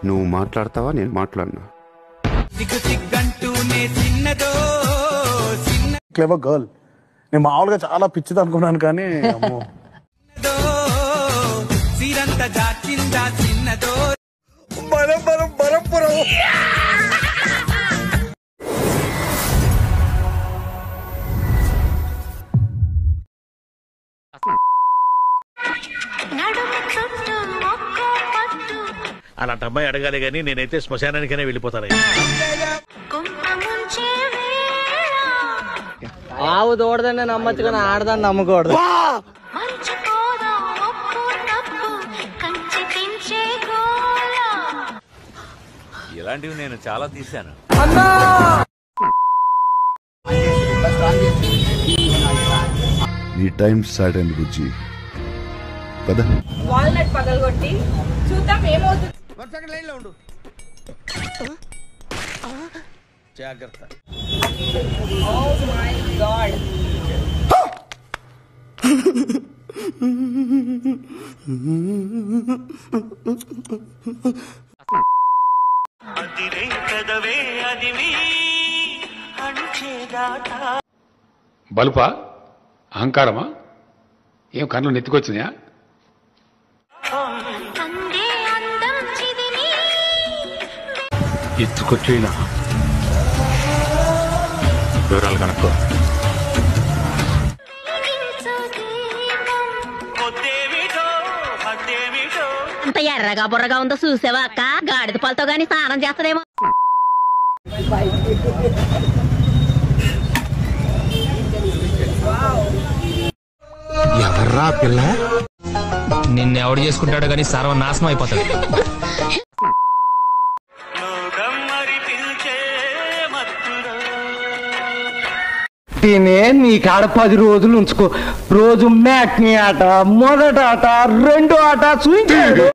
నువ్వు మాట్లాడతావా నేను మాట్లాడినా? Clever girl. నేను మామూలుగా చాలా పిచ్చిది అనుకున్నాను కానీ అమ్మో. అలాంటి అమ్మాయి అడగాలి గానీ నేనైతే శ్మశానానికైనా వెళ్ళిపోతాను. ఆవు తోడదని నమ్మచ్చు కానీ ఆడదాన్ని నమ్మకూడదు. ఇలాంటివి నేను చాలా తీశాను. నీ టైం స్టార్ట్ అయింది బుజ్జి. పద. వాల్నట్ పగలగొట్టి చూద్దాం ఏమవుతుంది. లైన్ లో ఉండు. జాగ్రత్త. Oh my God. బలుపా అహంకారమా ఏం కళ్ళు నెత్తికొచ్చినాయా? ఎత్తుకొచ్చేనా వివరాలు కనుక్కో. అంత ఎర్రగా బుర్రగా ఉందో చూసావా అక్క? గాడిద పాలతో గాని స్నానం చేస్తారేమో. ఎవర్రా పిల్ల? నిన్నెవడు చేసుకుంటాడో గాని సర్వనాశనం అయిపోతాడు. నీ కాడ 10 రోజులు ఉంచుకో. రోజు మ్యాట్ని ఆట, మొదట ఆట, రెండో ఆట చూపించాడు.